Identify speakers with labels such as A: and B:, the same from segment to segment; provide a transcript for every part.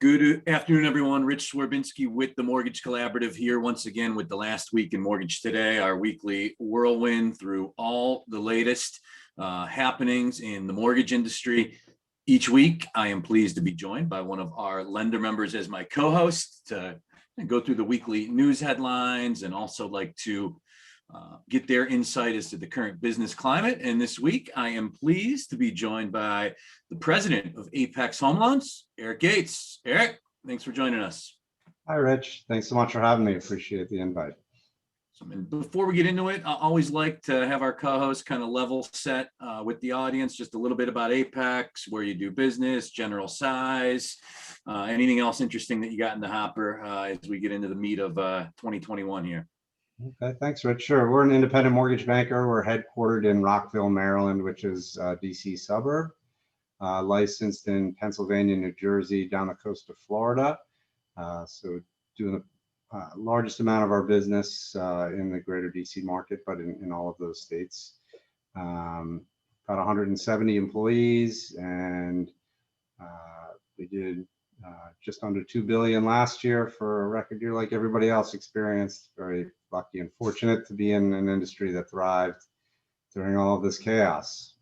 A: Good afternoon, everyone. Rich Swerbinsky with the Mortgage Collaborative here once again with the Last Week in Mortgage Today, our weekly whirlwind through all the latest happenings in the mortgage industry. Each week, I am pleased to be joined by one of our lender members as my co-host to go through the weekly news headlines and also like to get their insight as to the current business climate. And this week, I am pleased to be joined by the president of Apex Home Loans, Eric Gates. Eric, thanks for joining us.
B: Hi, Rich. Thanks so much for having me. Appreciate the invite.
A: And before we get into it, I always like to have our co-host kind of level set with the audience, just a little bit about Apex, where you do business, general size, anything else interesting that you got in the hopper as we get into the meat of 2021 here.
B: Okay, thanks, Rich. Sure. We're an independent mortgage banker. We're headquartered in Rockville, Maryland, which is a DC suburb, licensed in Pennsylvania, New Jersey, down the coast of Florida. So doing the largest amount of our business in the greater DC market, but in all of those states. About 170 employees, and we did just under $2 billion last year for a record year like everybody else experienced. Very lucky and fortunate to be in an industry that thrived during all of this chaos.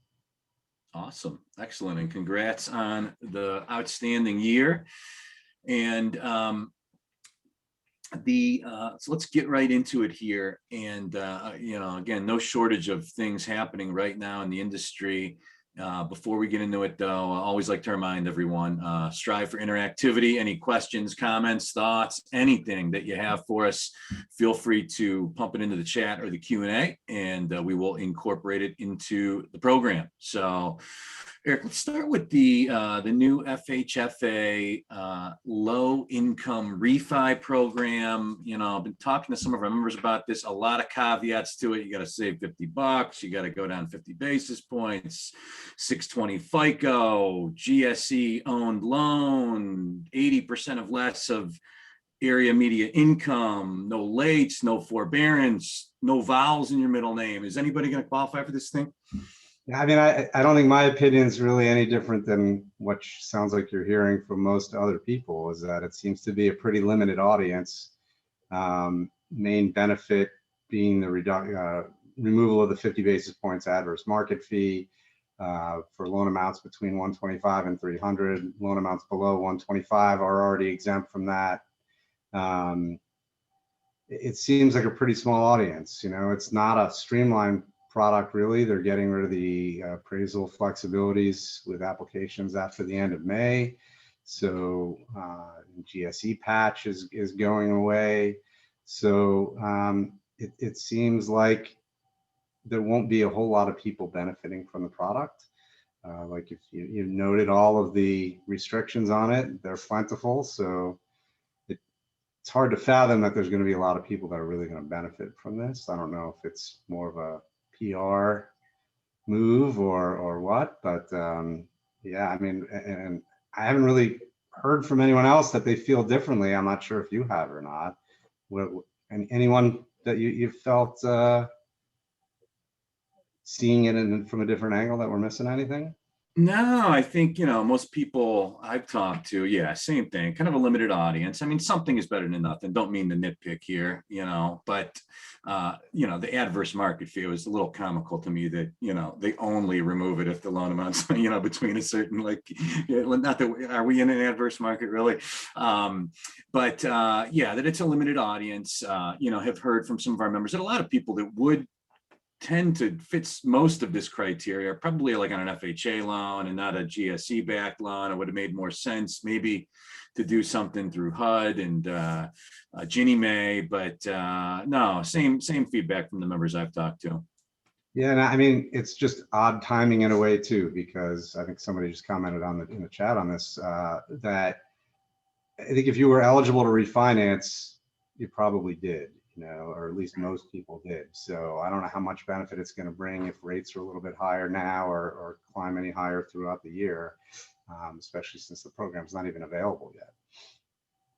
A: Awesome. Excellent. And congrats on the outstanding year. And so let's get right into it here. And, again, no shortage of things happening right now in the industry. Before we get into it, though, I always like to remind everyone, strive for interactivity. Any questions, comments, thoughts, anything that you have for us, feel free to pump it into the chat or the Q&A, and we will incorporate it into the program. So, Eric, let's start with the new FHFA low income refi program. I've been talking to some of our members about this. A lot of caveats to it. You got to save $50. You got to go down 50 basis points. 620 FICO, GSE owned loan, 80% of less of area media income, no lates, no forbearance, no vowels in your middle name. Is anybody going to qualify for this thing?
B: I mean, I don't think my opinion is really any different than what sounds like you're hearing from most other people, is that it seems to be a pretty limited audience. Main benefit being the removal of the 50 basis points adverse market fee for loan amounts between 125 and 300. Loan amounts below 125 are already exempt from that. It seems like a pretty small audience. It's not a streamlined product, really. They're getting rid of the appraisal flexibilities with applications after the end of May. So GSE patch is going away. So it seems like there won't be a whole lot of people benefiting from the product. Like if you noted all of the restrictions on it, they're plentiful. So it's hard to fathom that there's going to be a lot of people that are really going to benefit from this. I don't know if it's more of a PR move or what, but yeah, I mean, and I haven't really heard from anyone else that they feel differently. I'm not sure if you have or not. And anyone that you felt seeing it from a different angle that we're missing anything?
A: No, I think, most people I've talked to, yeah, same thing, kind of a limited audience. I mean, something is better than nothing. Don't mean to nitpick here, but, the adverse market fee was a little comical to me that, they only remove it if the loan amounts, between a certain, not that, are we in an adverse market really? But yeah, that it's a limited audience, have heard from some of our members that a lot of people that would tend to fit most of this criteria, probably like on an FHA loan and not a GSE backed loan. It would have made more sense maybe to do something through HUD and Ginnie Mae, but no, same feedback from the members I've talked to.
B: Yeah, and I mean, it's just odd timing in a way too, because I think somebody just commented in the chat on this, that I think if you were eligible to refinance, you probably did. Or at least most people did. So I don't know how much benefit it's going to bring if rates are a little bit higher now or climb any higher throughout the year, especially since the program's not even available yet.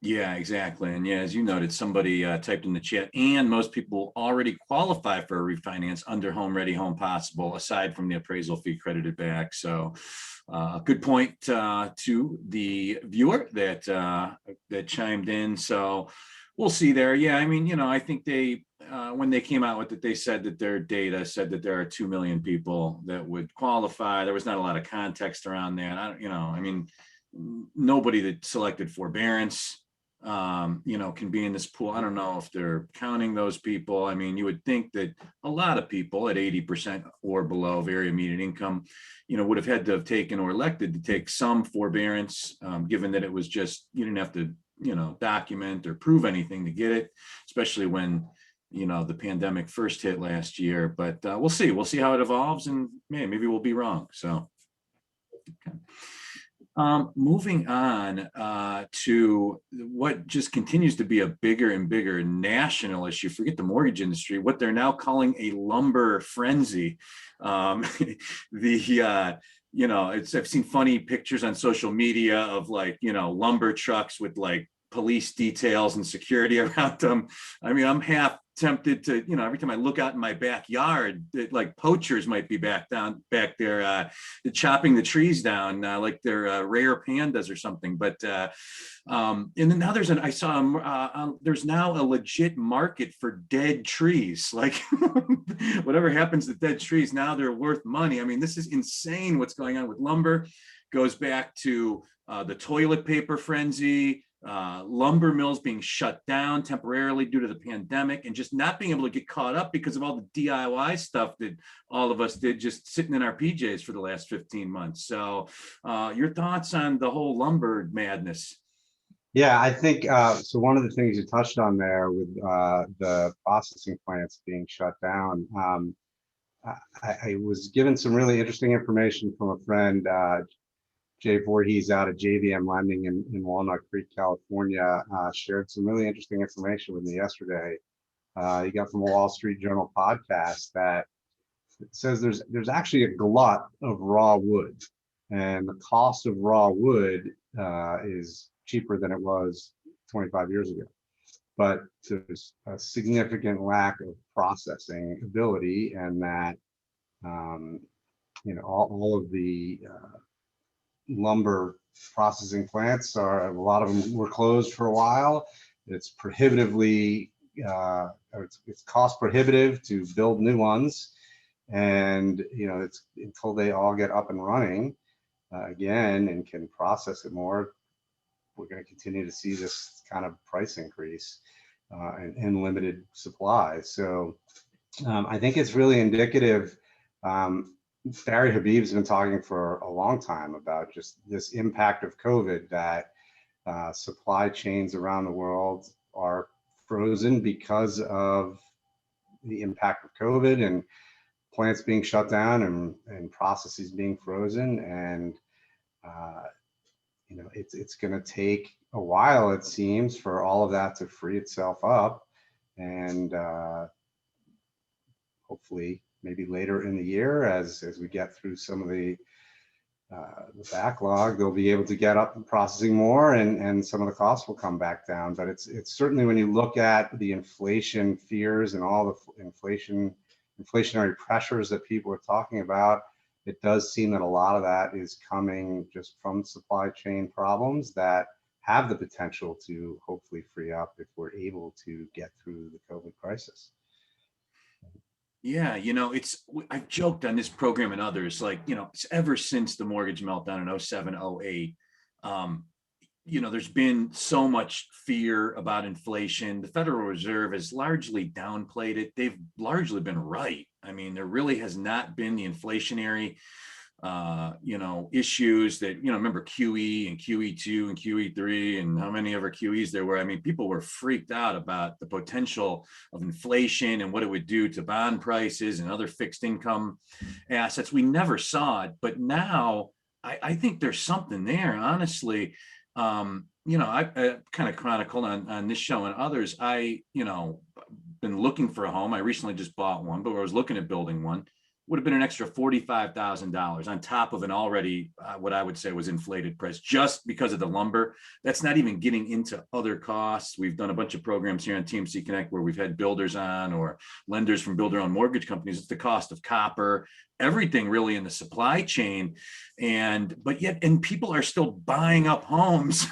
A: Yeah, exactly. And yeah, as you noted, somebody typed in the chat, and most people already qualify for a refinance under Home Ready, Home Possible, aside from the appraisal fee credited back. So, good point to the viewer that chimed in. So, we'll see there. Yeah, I mean, I think they when they came out with it, they said that their data said that there are 2 million people that would qualify. There was not a lot of context around that. I mean, nobody that selected forbearance can be in this pool. I don't know if they're counting those people. I mean, you would think that a lot of people at 80% or below very immediate income, would have had to have taken or elected to take some forbearance, given that it was just, you didn't have to, document or prove anything to get it, especially when, the pandemic first hit last year. But we'll see how it evolves, and maybe we'll be wrong. So, okay. Moving on to what just continues to be a bigger and bigger national issue. Forget the mortgage industry, what they're now calling a lumber frenzy. I've seen funny pictures on social media of lumber trucks with police details and security around them. I mean, I'm half tempted to, every time I look out in my backyard, poachers might be back there, chopping the trees down, like they're rare pandas or something. But and then now there's now a legit market for dead trees. Like whatever happens to dead trees, now they're worth money. I mean, this is insane what's going on with lumber. Goes back to the toilet paper frenzy, lumber mills being shut down temporarily due to the pandemic, and just not being able to get caught up because of all the DIY stuff that all of us did just sitting in our PJs for the last 15 months. So your thoughts on the whole lumber madness?
B: Yeah, I think so. One of the things you touched on there with the processing plants being shut down, I was given some really interesting information from a friend, Jay Voorhees out of JVM Lending in Walnut Creek, California, shared some really interesting information with me yesterday. He got from a Wall Street Journal podcast that says there's actually a glut of raw wood, and the cost of raw wood is cheaper than it was 25 years ago. But there's a significant lack of processing ability, and that all of the lumber processing plants a lot of them were closed for a while. It's prohibitively it's cost prohibitive to build new ones, and it's until they all get up and running again and can process it more, we're going to continue to see this kind of price increase and limited supply. So I think it's really indicative. Barry Habib's been talking for a long time about just this impact of COVID, that supply chains around the world are frozen because of the impact of COVID and plants being shut down and processes being frozen. And it's going to take a while, it seems, for all of that to free itself up, and hopefully maybe later in the year, as we get through some of the backlog, they'll be able to get up and processing more, and some of the costs will come back down. But it's certainly, when you look at the inflation fears and all the inflationary pressures that people are talking about, it does seem that a lot of that is coming just from supply chain problems that have the potential to hopefully free up if we're able to get through the COVID crisis.
A: Yeah, I've joked on this program and others, it's ever since the mortgage meltdown in 07, 08, there's been so much fear about inflation. The Federal Reserve has largely downplayed it. They've largely been right. I mean, there really has not been the inflationary issues that, remember QE and QE2 and QE3 and how many ever QEs there were. I mean, people were freaked out about the potential of inflation and what it would do to bond prices and other fixed income assets. We never saw it, but now I think there's something there, honestly. I kind of chronicled on this show and others. Been looking for a home. I recently just bought one, but I was looking at building one. would have been an extra $45,000 on top of an already, what I would say was inflated price just because of the lumber. That's not even getting into other costs. We've done a bunch of programs here on TMC Connect where we've had builders on or lenders from builder-owned mortgage companies. It's the cost of copper, everything really in the supply chain. And people are still buying up homes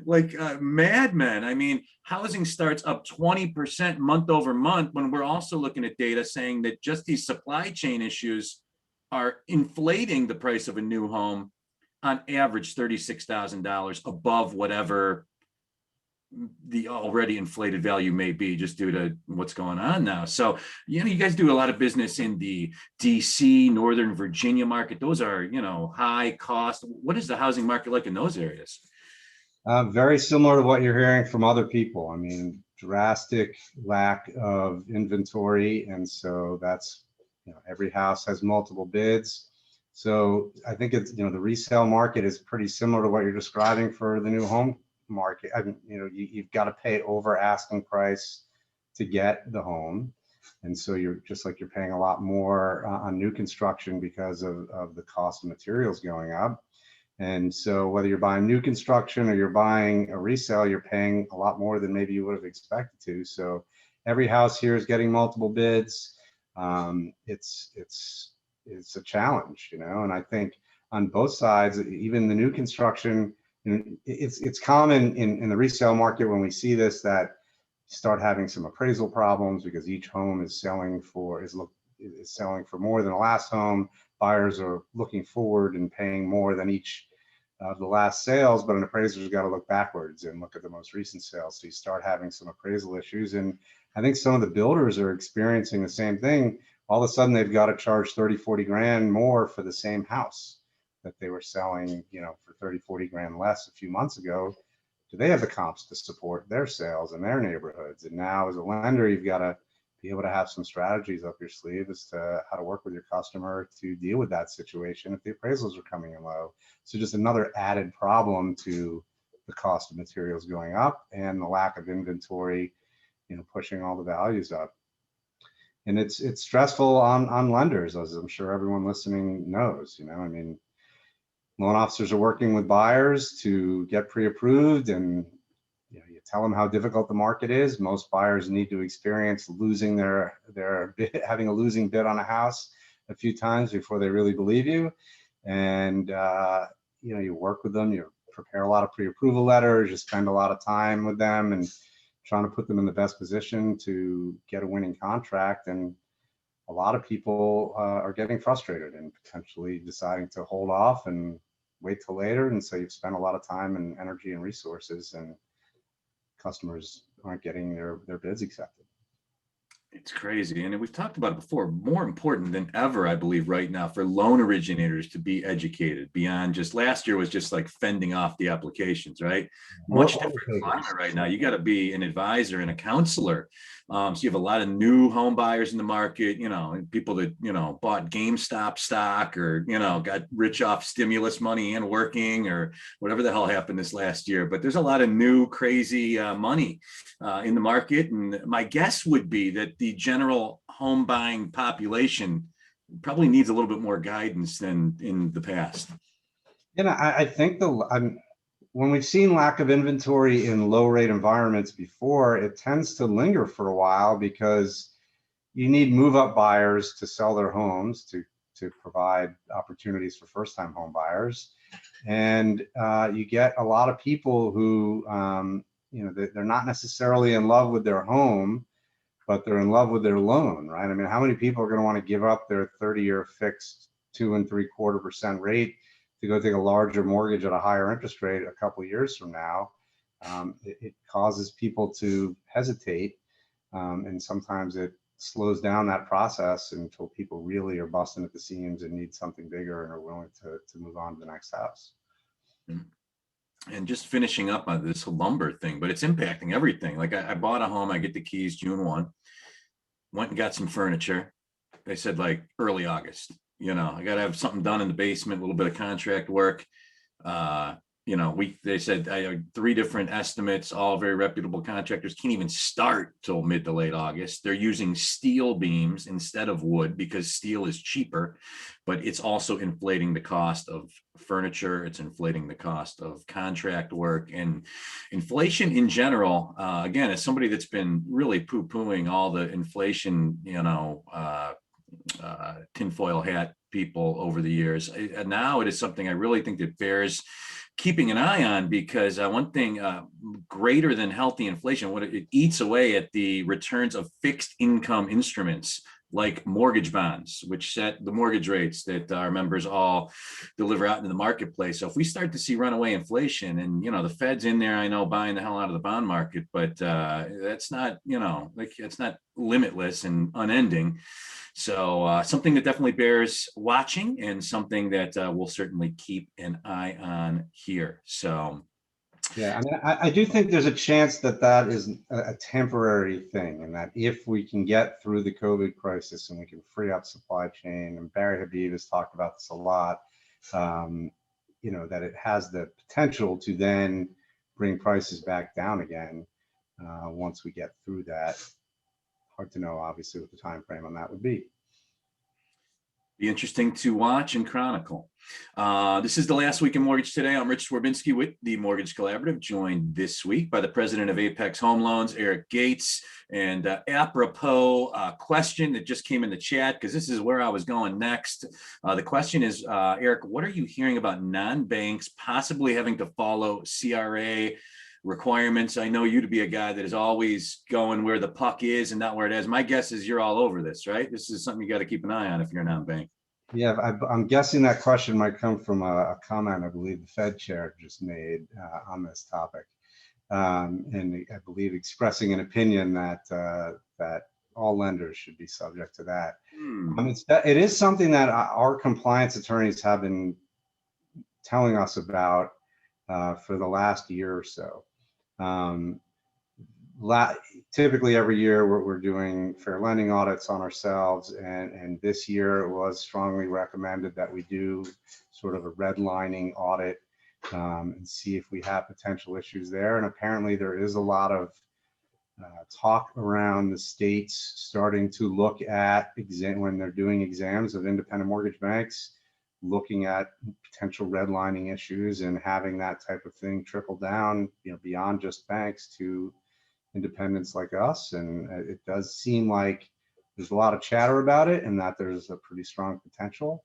A: like madmen. I mean, housing starts up 20% month over month when we're also looking at data saying that just these supply chain issues are inflating the price of a new home on average $36,000 above whatever the already inflated value may be just due to what's going on now. So, you guys do a lot of business in the DC, Northern Virginia market. Those are, high cost. What is the housing market like in those areas?
B: Very similar to what you're hearing from other people. I mean, drastic lack of inventory. And so that's, every house has multiple bids. So I think it's, the resale market is pretty similar to what you're describing for the new home market. I mean, you've got to pay over asking price to get the home. And so you're paying a lot more on new construction because of the cost of materials going up. And so whether you're buying new construction or you're buying a resale, you're paying a lot more than maybe you would have expected to. So every house here is getting multiple bids. It's a challenge, and I think on both sides, even the new construction, it's common in the resale market when we see this that you start having some appraisal problems because each home is selling for more than the last home. Buyers are looking forward and paying more than each of the last sales, but an appraiser's got to look backwards and look at the most recent sales. So you start having some appraisal issues. And I think some of the builders are experiencing the same thing. All of a sudden, they've got to charge 30, 40 grand more for the same house that they were selling, for 30, 40 grand less a few months ago. Do they have the comps to support their sales in their neighborhoods? And now as a lender, you've got to be able to have some strategies up your sleeve as to how to work with your customer to deal with that situation if the appraisals are coming in low. So just another added problem to the cost of materials going up and the lack of inventory, pushing all the values up. And it's stressful on lenders, as I'm sure everyone listening knows. I mean, loan officers are working with buyers to get pre-approved, and you tell them how difficult the market is. Most buyers need to experience losing their bid, having a losing bid on a house a few times before they really believe you. And you work with them, you prepare a lot of pre-approval letters, you spend a lot of time with them and trying to put them in the best position to get a winning contract. And a lot of people are getting frustrated and potentially deciding to hold off and wait till later. And so you've spent a lot of time and energy and resources, and customers aren't getting their bids accepted.
A: It's crazy. And we've talked about it before, more important than ever, I believe right now, for loan originators to be educated beyond just last year was just like fending off the applications, right? Much different climate right now. You got to be an advisor and a counselor. So you have a lot of new home buyers in the market, people that, bought GameStop stock or, got rich off stimulus money and working or whatever the hell happened this last year. But there's a lot of new crazy money in the market. And my guess would be that the general home buying population probably needs a little bit more guidance than in the past.
B: And I think when we've seen lack of inventory in low rate environments before, it tends to linger for a while because you need move up buyers to sell their homes to provide opportunities for first time home buyers. And you get a lot of people who, they're not necessarily in love with their home, but they're in love with their loan, right? I mean, how many people are going to want to give up their 30-year fixed 2.75% rate to go take a larger mortgage at a higher interest rate a couple of years from now? It causes people to hesitate, and sometimes it slows down that process until people really are busting at the seams and need something bigger and are willing to move on to the next house.
A: And just finishing up on this lumber thing, but it's impacting everything. Like I bought a home, I get the keys June 1, went and got some furniture. They said like early August, I got to have something done in the basement, a little bit of contract work. they said three different estimates, all very reputable contractors, can't even start till mid to late August. They're using steel beams instead of wood because steel is cheaper, but it's also inflating the cost of furniture. It's inflating the cost of contract work, and inflation in general. Again, as somebody that's been really poo-pooing all the inflation, tinfoil hat people over the years. And now it is something I really think that bears keeping an eye on, because one thing greater than healthy inflation, what it eats away at the returns of fixed income instruments like mortgage bonds, which set the mortgage rates that our members all deliver out into the marketplace. So if we start to see runaway inflation, and the Fed's in there, I know, buying the hell out of the bond market, but that's not, it's not limitless and unending. So something that definitely bears watching, and something that we'll certainly keep an eye on here. So
B: yeah, I mean, I do think there's a chance that that is a temporary thing, and that if we can get through the COVID crisis and we can free up supply chain, and Barry Habib has talked about this a lot, that it has the potential to then bring prices back down again once we get through that. Hard to know, obviously, what the time frame on that would be.
A: Be interesting to watch and chronicle. This is the last week in Mortgage Today. I'm Rich Swerbinsky with the Mortgage Collaborative, joined this week by the president of Apex Home Loans, Eric Gates. And apropos question that just came in the chat, because this is where I was going next. The question is, Eric, what are you hearing about non-banks possibly having to follow CRA requirements? I know you to be a guy that is always going where the puck is and not where it is. My guess is you're all over this, right? This is something you got to keep an eye on if you're a non-bank.
B: Yeah, I'm guessing that question might come from a comment I believe the Fed chair just made on this topic, and I believe expressing an opinion that that all lenders should be subject to that. It is something that our compliance attorneys have been telling us about for the last year or so. Typically every year we're doing fair lending audits on ourselves, and this year it was strongly recommended that we do sort of a redlining audit and see if we have potential issues there. And apparently there is a lot of talk around the states starting to look at when they're doing exams of independent mortgage banks, looking at potential redlining issues and having that type of thing trickle down, beyond just banks to independents like us. And it does seem like there's a lot of chatter about it, and that there's a pretty strong potential.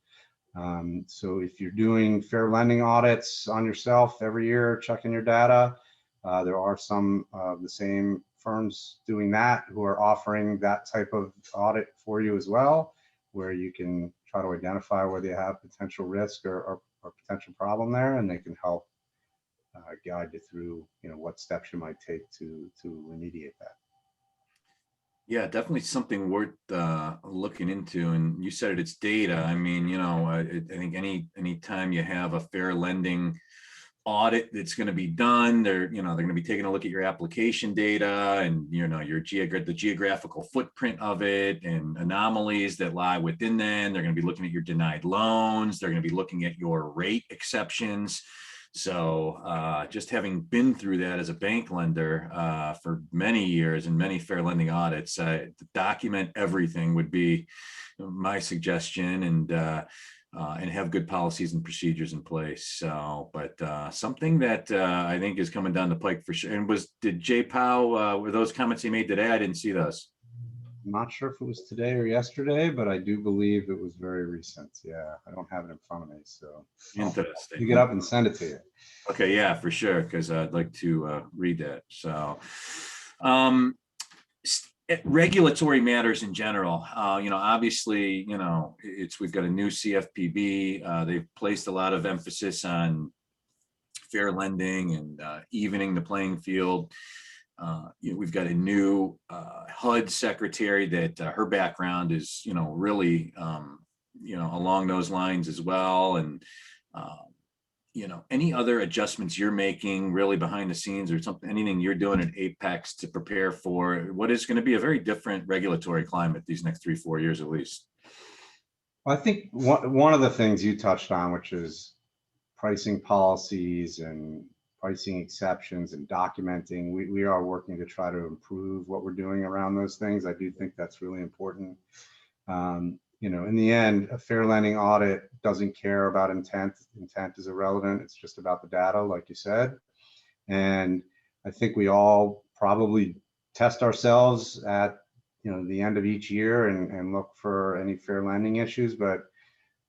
B: So if you're doing fair lending audits on yourself every year, checking your data, there are some of the same firms doing that who are offering that type of audit for you as well, where you can try to identify whether you have potential risk or potential problem there, and they can help guide you through, what steps you might take to remediate that.
A: Yeah, definitely something worth looking into. And you said it's data. I mean, I think any time you have a fair lending audit that's going to be done, they're going to be taking a look at your application data and the geographical footprint of it and anomalies that lie within them. They're going to be looking at your denied loans. They're going to be looking at your rate exceptions. So just having been through that as a bank lender for many years and many fair lending audits, to document everything would be my suggestion, and have good policies and procedures in place. So, but something that I think is coming down the pike for sure. And did Jay Powell, were those comments he made today? I didn't see those.
B: I'm not sure if it was today or yesterday, but I do believe it was very recent. Yeah, I don't have it in front of me, so
A: interesting.
B: You get up and send it to you.
A: Okay, yeah, for sure, because I'd like to read that. So, regulatory matters in general. Obviously, we've got a new CFPB. They've placed a lot of emphasis on fair lending and evening the playing field. We've got a new HUD secretary that her background is, really, along those lines as well. And, any other adjustments you're making really behind the scenes, or anything you're doing at Apex to prepare for what is going to be a very different regulatory climate these next 3-4 years at least?
B: I think one of the things you touched on, which is pricing policies and pricing exceptions and documenting. We are working to try to improve what we're doing around those things. I do think that's really important. In the end, a fair lending audit doesn't care about intent. Intent is irrelevant. It's just about the data, like you said. And I think we all probably test ourselves at the end of each year and look for any fair lending issues. But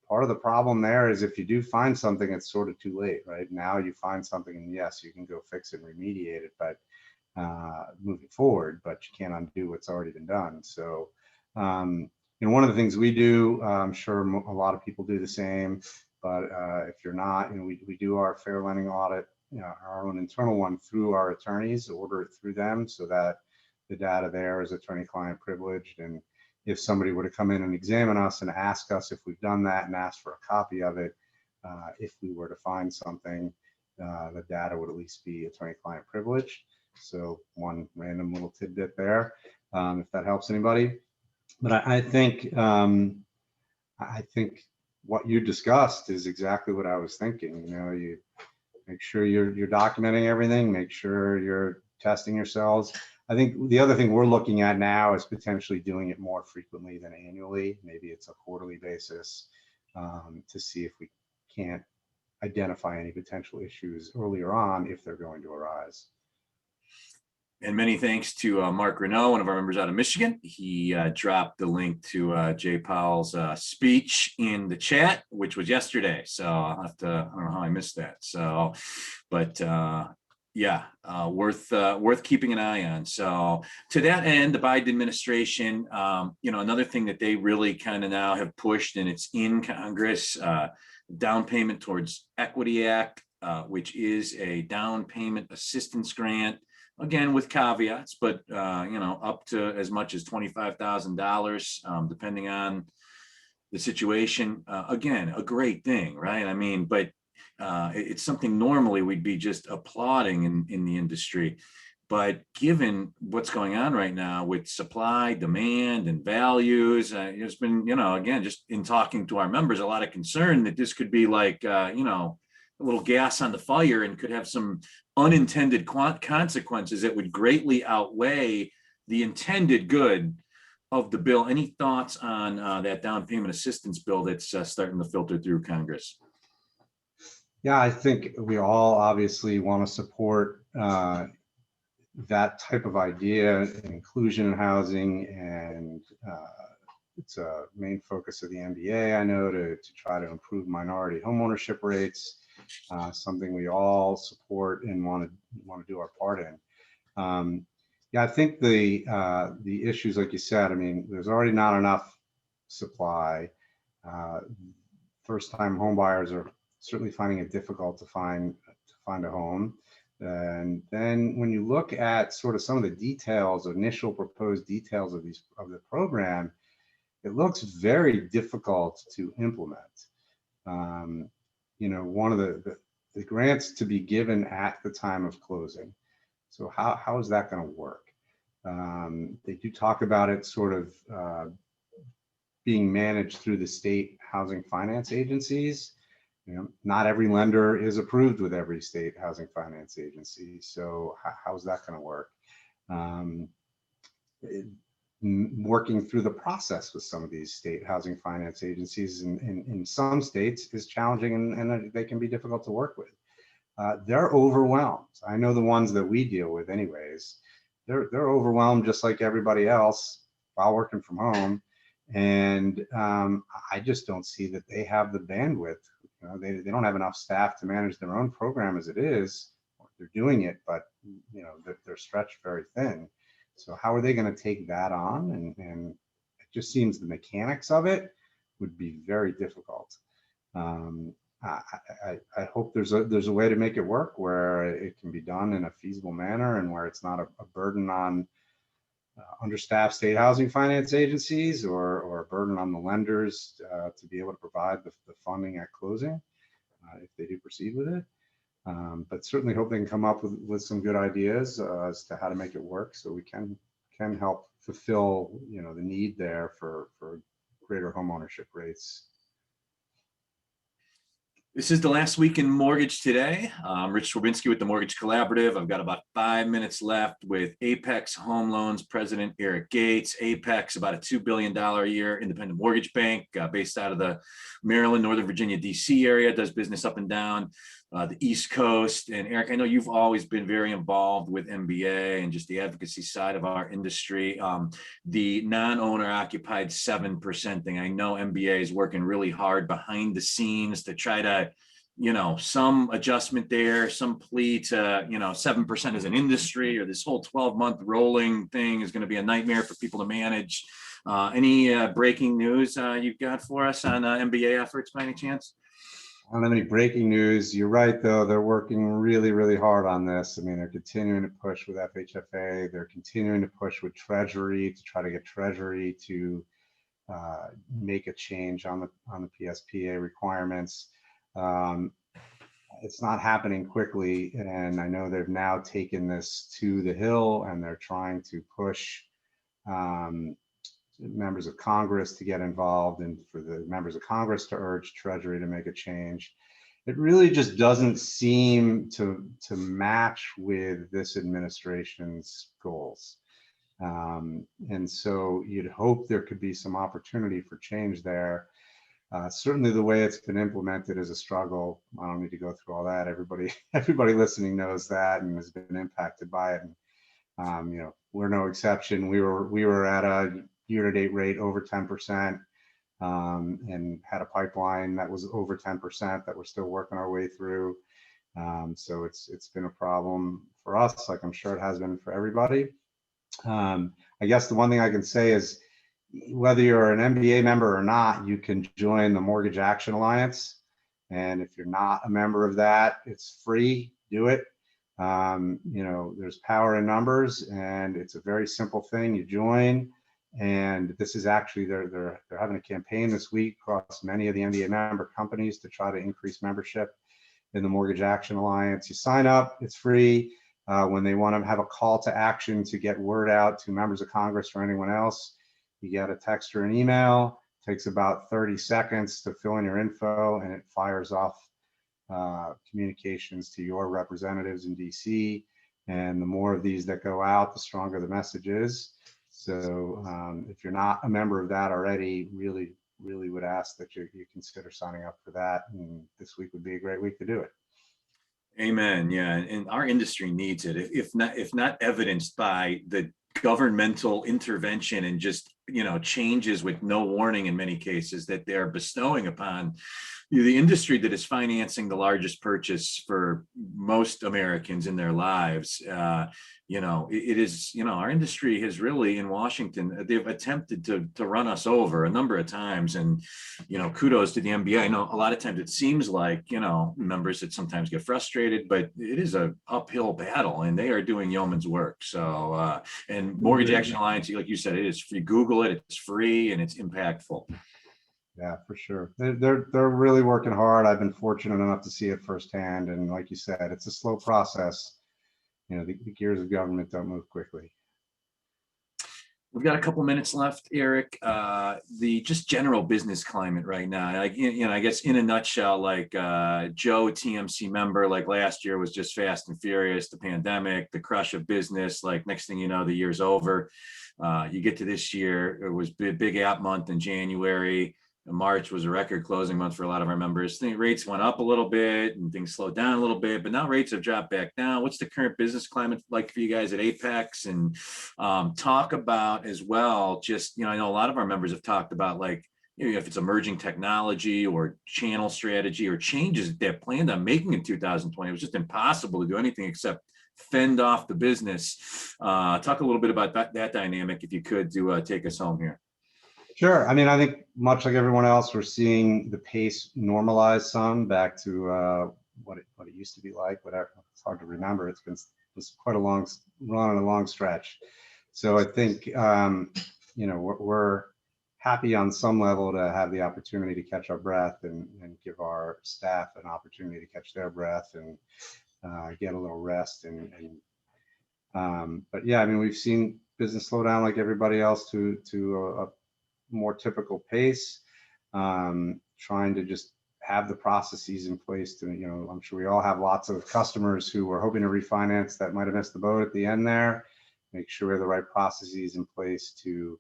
B: part of the problem there is if you do find something, it's sort of too late, right? Now you find something and yes, you can go fix it and remediate it, but moving forward, but you can't undo what's already been done. So, one of the things we do, I'm sure a lot of people do the same, but if you're not, we do our fair lending audit, our own internal one through our attorneys, order it through them so that the data there is attorney-client privileged. And if somebody were to come in and examine us and ask us if we've done that and ask for a copy of it, if we were to find something, the data would at least be attorney-client privileged. So one random little tidbit there, if that helps anybody. But I think what you discussed is exactly what I was thinking. You make sure you're documenting everything, make sure you're testing yourselves. I think the other thing we're looking at now is potentially doing it more frequently than annually. Maybe it's a quarterly basis to see if we can't identify any potential issues earlier on if they're going to arise.
A: And many thanks to Mark Renault, one of our members out of Michigan. He dropped the link to Jay Powell's speech in the chat, which was yesterday. So I'll have to, I don't know how I missed that. So, but yeah, worth keeping an eye on. So to that end, the Biden administration, another thing that they really kind of now have pushed, and it's in Congress, Down Payment Towards Equity Act, which is a down payment assistance grant. Again, with caveats, but up to as much as $25,000, depending on the situation. Again, a great thing, right? I mean, but it's something normally we'd be just applauding in the industry. But given what's going on right now with supply, demand, and values, there's been, again, just in talking to our members, a lot of concern that this could be like, a little gas on the fire and could have some unintended consequences that would greatly outweigh the intended good of the bill. Any thoughts on that down payment assistance bill that's starting to filter through Congress?
B: Yeah, I think we all obviously want to support that type of idea, inclusion in housing, and it's a main focus of the NBA, I know, to try to improve minority homeownership rates. Something we all support and want to do our part in. Yeah, I think the issues, like you said, I mean, there's already not enough supply. First-time home buyers are certainly finding it difficult to find a home. And then when you look at sort of some of the details, initial proposed details of the program, it looks very difficult to implement. One of the grants to be given at the time of closing. So how is that going to work? They do talk about it sort of being managed through the state housing finance agencies. Not every lender is approved with every state housing finance agency. So how's that going to work? Working through the process with some of these state housing finance agencies in some states is challenging and they can be difficult to work with. They're overwhelmed. I know the ones that we deal with anyways, they're overwhelmed just like everybody else while working from home. And I just don't see that they have the bandwidth. They don't have enough staff to manage their own program as it is. They're doing it, but they're stretched very thin. So how are they going to take that on? And it just seems the mechanics of it would be very difficult. I hope there's a way to make it work where it can be done in a feasible manner and where it's not a burden on understaffed state housing finance agencies or a burden on the lenders to be able to provide the funding at closing if they do proceed with it. But certainly hope they can come up with some good ideas as to how to make it work so we can help fulfill the need there for greater home ownership rates.
A: This is the last week in Mortgage Today. I'm Rich Swerbinsky with the Mortgage Collaborative. I've got about 5 minutes left with Apex Home Loans President Eric Gates. Apex, about a $2 billion a year independent mortgage bank based out of the Maryland, Northern Virginia, DC area, does business up and down the East Coast. And Eric, I know you've always been very involved with MBA and just the advocacy side of our industry. The non-owner occupied 7% thing. I know MBA is working really hard behind the scenes to try to, some adjustment there, some plea to, 7% as an industry, or this whole 12-month rolling thing is going to be a nightmare for people to manage. Any breaking news you've got for us on MBA efforts by any chance?
B: I don't have any breaking news. You're right, though. They're working really, really hard on this. I mean, they're continuing to push with FHFA. They're continuing to push with Treasury to try to get Treasury to make a change on the PSPA requirements. It's not happening quickly, and I know they've now taken this to the Hill, and they're trying to push members of Congress to get involved, and for the members of Congress to urge Treasury to make a change. It really just doesn't seem to match with this administration's goals. And so you'd hope there could be some opportunity for change there. Certainly the way it's been implemented is a struggle. I don't need to go through all that. Everybody listening knows that and has been impacted by it. And, we're no exception. We were at a year-to-date rate over 10%, and had a pipeline that was over 10% that we're still working our way through. So it's been a problem for us, like I'm sure it has been for everybody. I guess the one thing I can say is, whether you're an MBA member or not, you can join the Mortgage Action Alliance. And if you're not a member of that, it's free. Do it. There's power in numbers, and it's a very simple thing. You join, and this is actually they're having a campaign this week across many of the MBA member companies to try to increase membership in the Mortgage Action Alliance. You sign up, it's free. When they want to have a call to action to get word out to members of Congress or anyone else, you get a text or an email. It takes about 30 seconds to fill in your info, and it fires off communications to your representatives in DC. And the more of these that go out, the stronger the message is. So if you're not a member of that already, really would ask that you consider signing up for that. And this week would be a great week to do it.
A: Amen. Yeah, and our industry needs it. If not evidenced by the governmental intervention and just changes with no warning in many cases that they're bestowing upon the industry that is financing the largest purchase for most Americans in their lives. It is, our industry has really, in Washington, they've attempted to run us over a number of times. And, kudos to the MBA. I know a lot of times it seems like, members that sometimes get frustrated, but it is an uphill battle, and they are doing yeoman's work. So, and Mortgage Action Alliance, like you said, it is free. Google it, it's free, and it's impactful.
B: Yeah, for sure. They're really working hard. I've been fortunate enough to see it firsthand. And like you said, it's a slow process. The gears of government don't move quickly.
A: We've got a couple minutes left, Eric. The just general business climate right now. I guess in a nutshell, like Joe, TMC member, like last year was just fast and furious. The pandemic, the crush of business. Like next thing you know, the year's over. You get to this year, it was big app month in January. March was a record closing month for a lot of our members. Rates went up a little bit and things slowed down a little bit, but now rates have dropped back down. What's the current business climate like for you guys at Apex? And talk about as well, just, I know a lot of our members have talked about like, if it's emerging technology or channel strategy or changes that they planned on making in 2020, it was just impossible to do anything except fend off the business. Talk a little bit about that dynamic, if you could, to take us home here.
B: Sure. I mean, I think much like everyone else, we're seeing the pace normalize some back to what it used to be like. Whatever, it's hard to remember. It's quite a long run and a long stretch. So I think we're happy on some level to have the opportunity to catch our breath and give our staff an opportunity to catch their breath and get a little rest. But yeah, I mean, we've seen business slow down like everybody else to a more typical pace, trying to just have the processes in place to, I'm sure we all have lots of customers who were hoping to refinance that might have missed the boat at the end there. Make sure we have the right processes in place to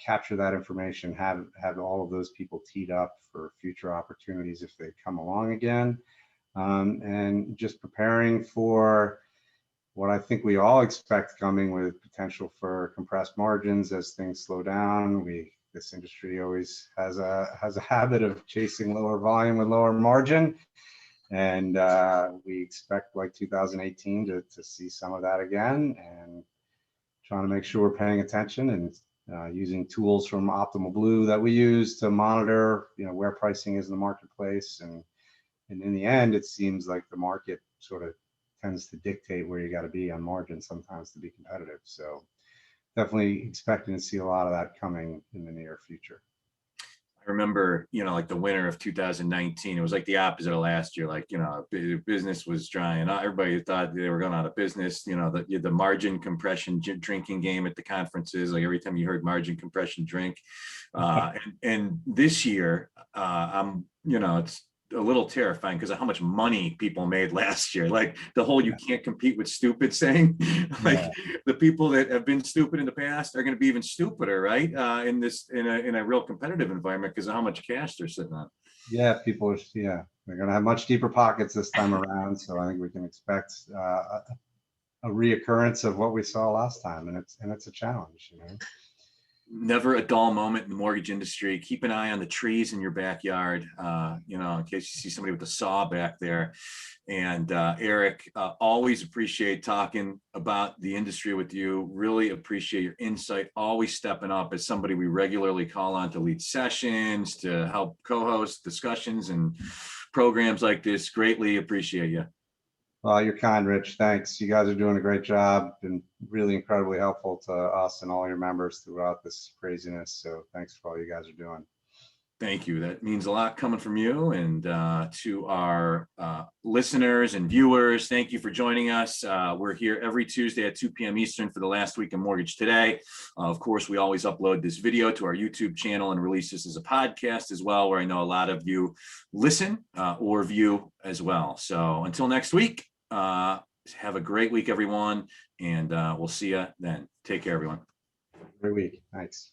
B: capture that information, have all of those people teed up for future opportunities if they come along again. And just preparing for what I think we all expect coming, with potential for compressed margins as things slow down. This industry always has a habit of chasing lower volume with lower margin, and we expect like 2018 to see some of that again, and trying to make sure we're paying attention and using tools from Optimal Blue that we use to monitor, where pricing is in the marketplace. And in the end, it seems like the market sort of tends to dictate where you got to be on margin sometimes to be competitive. So definitely expecting to see a lot of that coming in the near future.
A: I remember, like the winter of 2019, it was like the opposite of last year. Like, business was drying up. Everybody thought they were going out of business. The margin compression drinking game at the conferences, like every time you heard margin compression drink. And this year, it's a little terrifying because of how much money people made last year. Like the whole "you can't compete with stupid" saying, like the people that have been stupid in the past are going to be even stupider, right? In a real competitive environment because of how much cash they're sitting on.
B: Yeah, they're going to have much deeper pockets this time around. So I think we can expect a reoccurrence of what we saw last time, and it's a challenge.
A: Never a dull moment in the mortgage industry. Keep an eye on the trees in your backyard, in case you see somebody with a saw back there. And Eric, always appreciate talking about the industry with you. Really appreciate your insight, always stepping up as somebody we regularly call on to lead sessions, to help co-host discussions and programs like this. Greatly appreciate you.
B: Well, you're kind, Rich. Thanks. You guys are doing a great job. Been really incredibly helpful to us and all your members throughout this craziness. So thanks for all you guys are doing.
A: Thank you. That means a lot coming from you. And to our listeners and viewers, thank you for joining us. We're here every Tuesday at 2 p.m. Eastern for the last week of Mortgage Today. Of course, we always upload this video to our YouTube channel and release this as a podcast as well, where I know a lot of you listen or view as well. So until next week, have a great week, everyone. And we'll see you then. Take care, everyone.
B: Great week. Thanks.